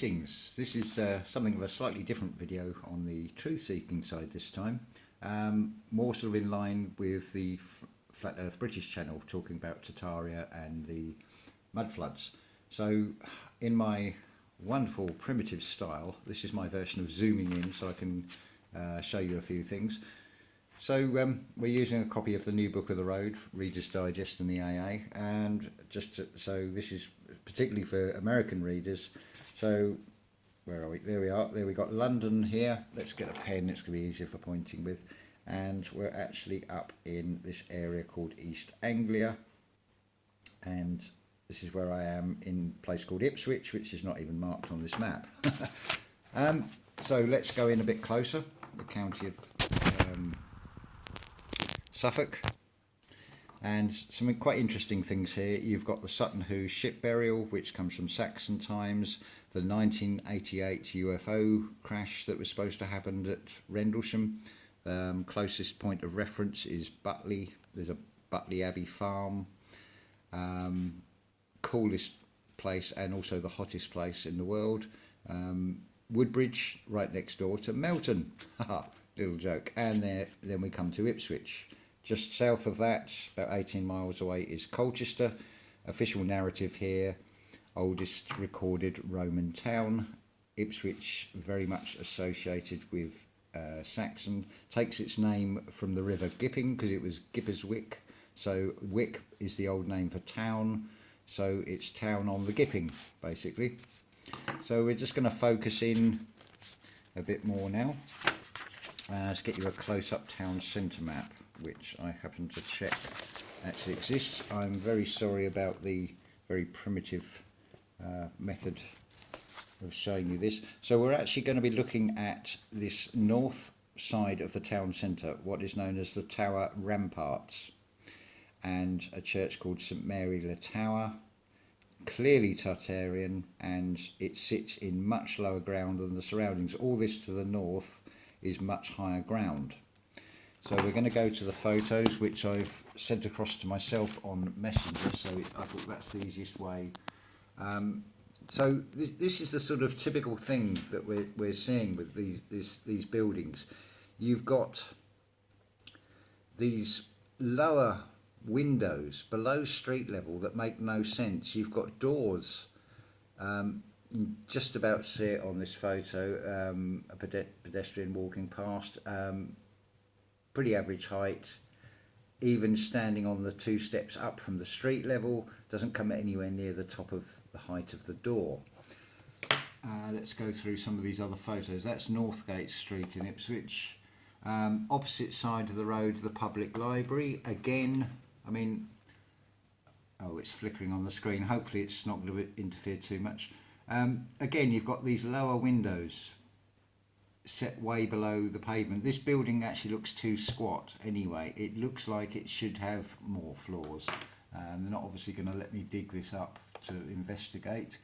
Greetings, this is something of a slightly different video on the truth-seeking side this time, more sort of in line with the Flat Earth British channel talking about Tartaria and the mud floods. So in my wonderful primitive style, this is my version of zooming in so I can show you a few things. So we're using a copy of the New Book of the Road, Reader's Digest and the AA, and so this is particularly for American readers. So where are we? There we are. There we got London here. Let's get a pen, it's going to be easier for pointing with. And we're actually up in this area called East Anglia. And this is where I am in a place called Ipswich, which is not even marked on this map. So let's go in a bit closer. The county of Suffolk, and some quite interesting things here. You've got the Sutton Hoo ship burial, which comes from Saxon times, the 1988 UFO crash that was supposed to happen at Rendlesham. Closest point of reference is Butley. There's a Butley Abbey farm. Coolest place and also the hottest place in the world. Woodbridge, right next door to Melton. Little joke. And then we come to Ipswich. Just south of that, about 18 miles away, is Colchester. Official narrative here, oldest recorded Roman town. Ipswich, very much associated with Saxon. Takes its name from the river Gipping because it was Gipperswick. So Wick is the old name for town. So it's town on the Gipping, basically. So we're just going to focus in a bit more now. Let's get you a close-up town centre map, which I happen to check actually exists. I'm very sorry about the very primitive method of showing you this. So we're actually going to be looking at this north side of the town centre, what is known as the Tower Ramparts, and a church called St Mary le Tower, clearly Tartarian, and it sits in much lower ground than the surroundings. All this to the north is much higher ground. So we're going to go to the photos, which I've sent across to myself on Messenger, so I thought that's the easiest way. So this is the sort of typical thing that we're seeing with these buildings. You've got these lower windows below street level that make no sense. You've got doors, just about see it on this photo, a pedestrian walking past, pretty average height, even standing on the 2 steps up from the street level, doesn't come anywhere near the top of the height of the door. Let's go through some of these other photos. That's Northgate Street in Ipswich. Opposite side of the road, the public library. Again, I mean, oh, it's flickering on the screen. Hopefully it's not going to interfere too much. Again, you've got these lower windows set way below the pavement. This building actually looks too squat anyway. It looks like it should have more floors. They're not obviously going to let me dig this up to investigate.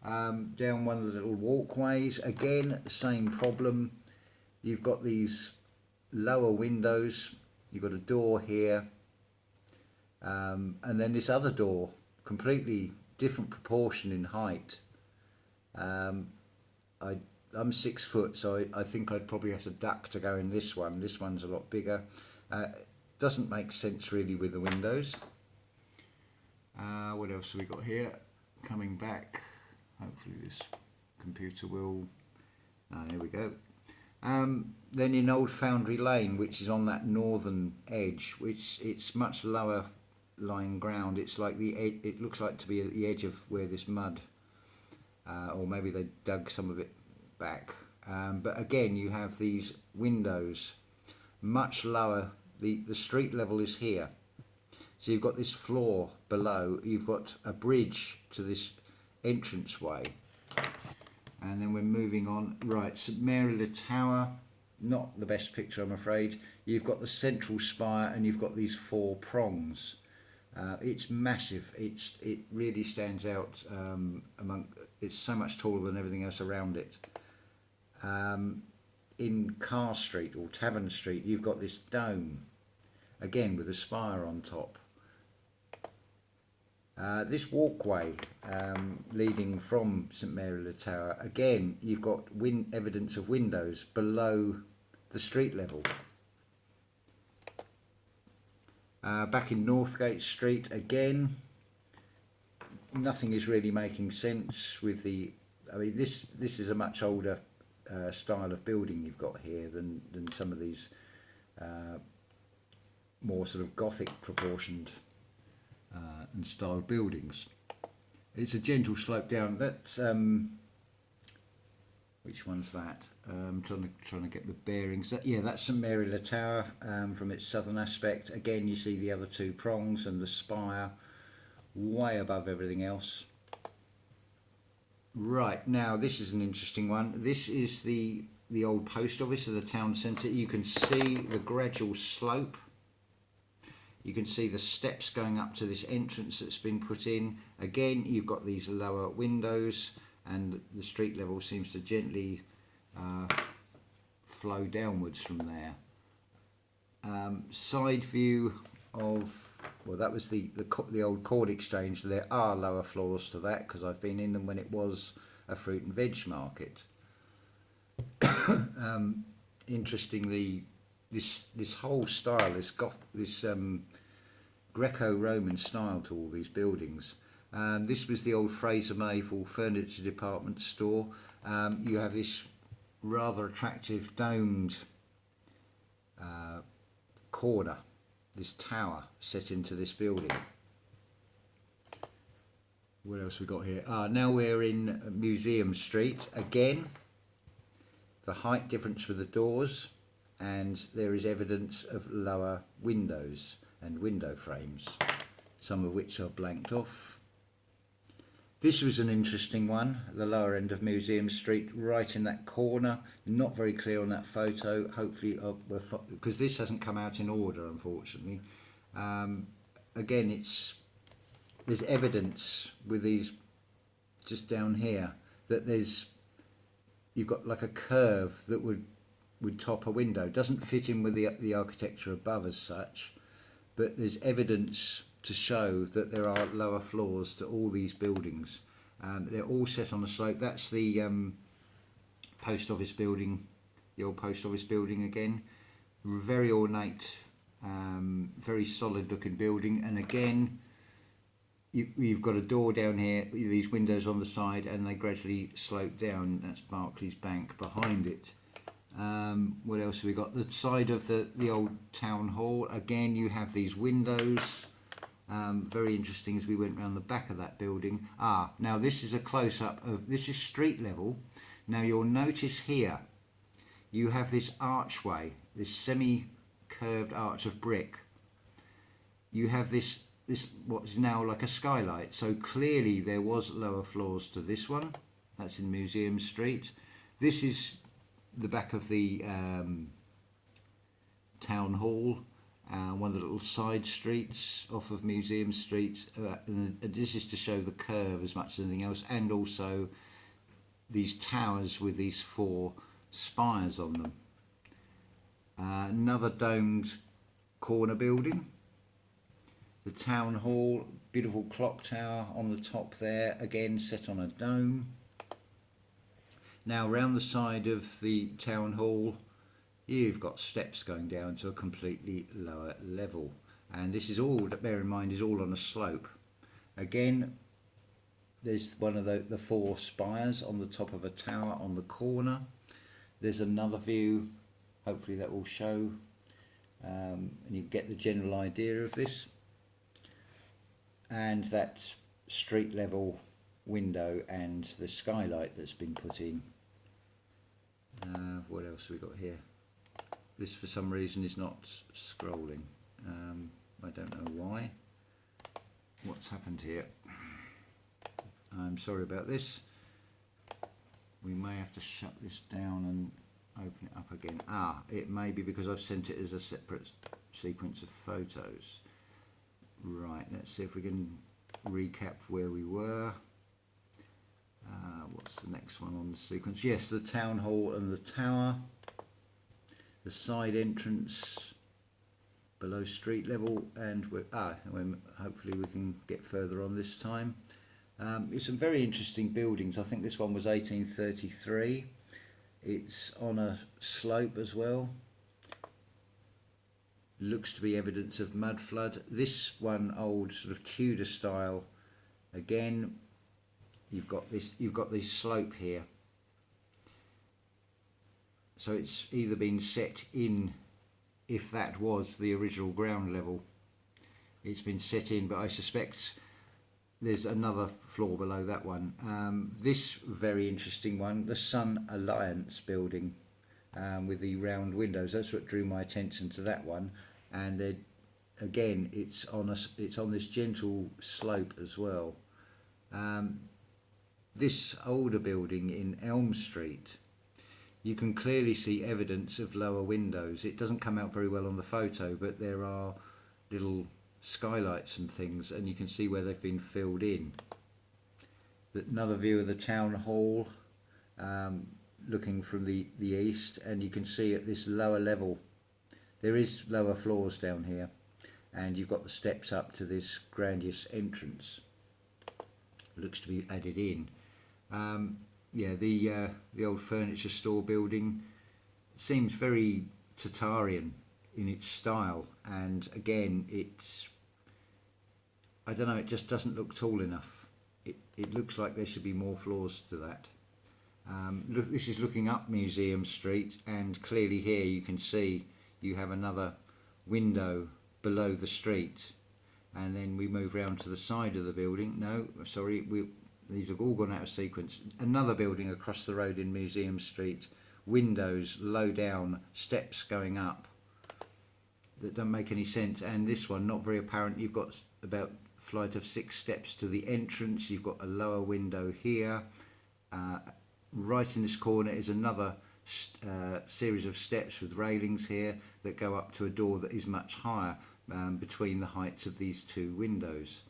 Down one of the little walkways, again, same problem. You've got these lower windows. You've got a door here. And then this other door, completely different proportion in height. I'm 6 foot, so I think I'd probably have to duck to go in this one. This one's a lot bigger. Doesn't make sense really with the windows. What else have we got here? Coming back. Hopefully this computer will... there we go. Then in Old Foundry Lane, which is on that northern edge, which it's much lower lying ground. It's like it looks like to be at the edge of where this mud, or maybe they dug some of it back. But again, you have these windows much lower. The street level is here. So you've got this floor below. You've got a bridge to this entranceway. And then we're moving on. Right, St Mary le Tower. Not the best picture, I'm afraid. You've got the central spire and you've got these 4 prongs. It's massive. It really stands out it's so much taller than everything else around it. In Carr Street or Tavern Street, you've got this dome, again with a spire on top. This walkway leading from St Mary le Tower, again you've got evidence of windows below the street level. Back in Northgate Street again, nothing is really making sense with the, I mean this is a much older style of building you've got here than some of these more sort of Gothic proportioned and styled buildings. It's a gentle slope down. That's which one's that? Trying to get the bearings. Yeah, that's St Mary le Tower from its southern aspect. Again, you see the other two prongs and the spire way above everything else. Right, now this is an interesting one. This is the old post office of the town centre. You can see the gradual slope. You can see the steps going up to this entrance that's been put in. Again, you've got these lower windows and the street level seems to gently flow downwards from there. Side view of, well, that was the old corn exchange. There are lower floors to that because I've been in them when it was a fruit and veg market. Interestingly, this whole style, this Greco-Roman style to all these buildings. This was the old Fraser Maple furniture department store. You have this rather attractive domed corner, this tower set into this building. What else we got here? Now we're in Museum Street again. The height difference with the doors, and there is evidence of lower windows and window frames, some of which are blanked off. This was an interesting one, the lower end of Museum Street, right in that corner. Not very clear on that photo, hopefully, because this hasn't come out in order, unfortunately. Again, there's evidence with these, just down here, that you've got like a curve that would top a window. It doesn't fit in with the architecture above as such, but there's evidence to show that there are lower floors to all these buildings. They're all set on a slope. That's the post office building, the old post office building again. Very ornate, very solid looking building. And again, you've got a door down here, these windows on the side, and they gradually slope down. That's Barclays Bank behind it. What else have we got? The side of the old town hall. Again, you have these windows. Very interesting as we went around the back of that building. Now this is a close-up of, this is street level. Now you'll notice here, you have this archway, this semi-curved arch of brick. You have this what is now like a skylight. So clearly there was lower floors to this one. That's in Museum Street. This is the back of the town hall, one of the little side streets off of Museum Street. And this is to show the curve as much as anything else, and also these towers with these four spires on them. Another domed corner building. The town hall, beautiful clock tower on the top there, again set on a dome. Now round the side of the town hall, you've got steps going down to a completely lower level. And this is all, bear in mind, is all on a slope. Again, there's one of the four spires on the top of a tower on the corner. There's another view, hopefully that will show, and you get the general idea of this. And that street level window and the skylight that's been put in. What else have we got here? This for some reason is not scrolling. I don't know why. What's happened here? I'm sorry about this. We may have to shut this down and open it up again. It may be because I've sent it as a separate sequence of photos. Right, let's see if we can recap where we were. What's the next one on the sequence? Yes, the town hall and the tower. The side entrance below street level, and hopefully we can get further on this time. It's some very interesting buildings. I think this one was 1833. It's on a slope as well. Looks to be evidence of mud flood. This one, old sort of Tudor style. Again, you've got this slope here. So it's either been set in, if that was the original ground level, it's been set in, but I suspect there's another floor below that one. This very interesting one, the Sun Alliance building, with the round windows. That's what drew my attention to that one. And again, it's on this gentle slope as well. This older building in Elm Street, you can clearly see evidence of lower windows. It doesn't come out very well on the photo, but there are little skylights and things, and you can see where they've been filled in. Another view of the town hall, looking from the east, and you can see at this lower level there is lower floors down here, and you've got the steps up to this grandiose entrance. Looks to be added in. The old furniture store building seems very Tartarian in its style, and again I don't know, it just doesn't look tall enough. It looks like there should be more floors to that. Look, this is looking up Museum Street, and clearly here you can see you have another window below the street, and then we move round to the side of the building. No, sorry, these have all gone out of sequence. Another building across the road in Museum Street, windows low down, steps going up that don't make any sense, and this one not very apparent. You've got about a flight of 6 steps to the entrance. You've got a lower window here. Right in this corner is another series of steps with railings here that go up to a door that is much higher, between the heights of these two windows.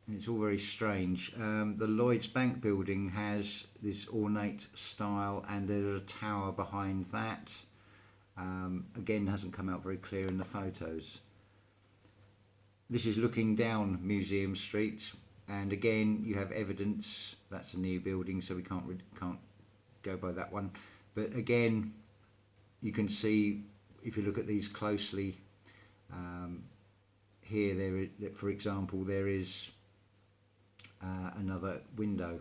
And it's all very strange. The Lloyds Bank building has this ornate style, and there's a tower behind that. Again, hasn't come out very clear in the photos. This is looking down Museum Street, and again you have evidence. That's a new building, so we can't go by that one. But again, you can see if you look at these closely. Here, for example, there is another window.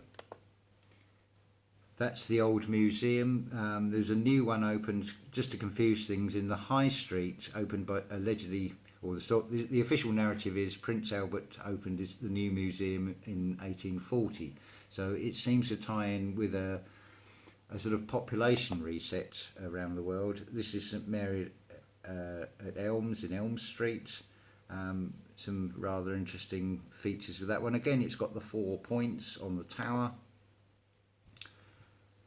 That's the old museum. There's a new one opened, just to confuse things, in the High Street, opened by allegedly, or the official narrative is Prince Albert opened the new museum in 1840. So it seems to tie in with a sort of population reset around the world. This is St Mary at Elms in Elm Street. Some rather interesting features with that one. Again, it's got the 4 points on the tower.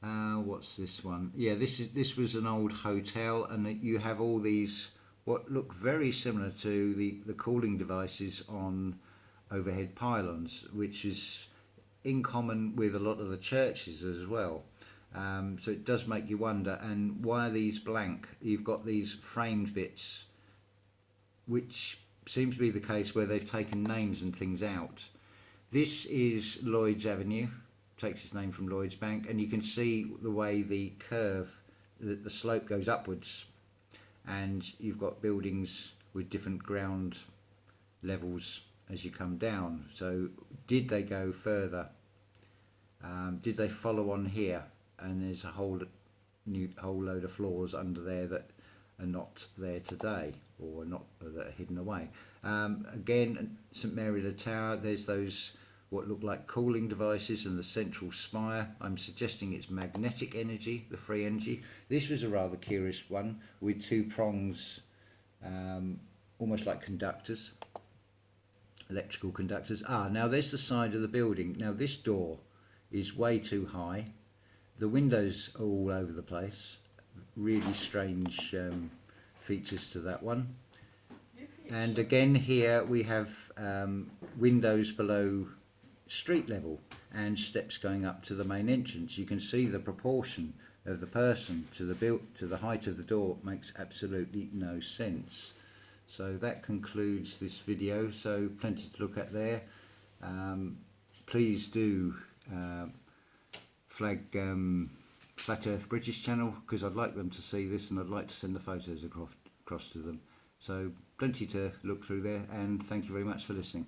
What's this one? Yeah, this was an old hotel, and you have all these what look very similar to the cooling devices on overhead pylons, which is in common with a lot of the churches as well. So it does make you wonder, and why are these blank? You've got these framed bits, which seems to be the case where they've taken names and things out. This is Lloyds Avenue, takes its name from Lloyds Bank, and you can see the way the curve, the slope goes upwards, and you've got buildings with different ground levels as you come down. So did they go further? Did they follow on here? And there's a whole load of floors under there that are not there today, or that are hidden away. Again, St Mary the Tower, there's those what look like cooling devices and the central spire. I'm suggesting it's magnetic energy, the free energy. This was a rather curious one with 2 prongs, almost like conductors, electrical conductors. Now there's the side of the building. Now this door is way too high. The windows are all over the place. Really strange features to that one. And again here we have windows below street level and steps going up to the main entrance. You can see the proportion of the person to the height of the door. Makes absolutely no sense. So that concludes this video, so plenty to look at there. Please do flag Flat Earth British channel, because I'd like them to see this and I'd like to send the photos across to them. So plenty to look through there, and thank you very much for listening.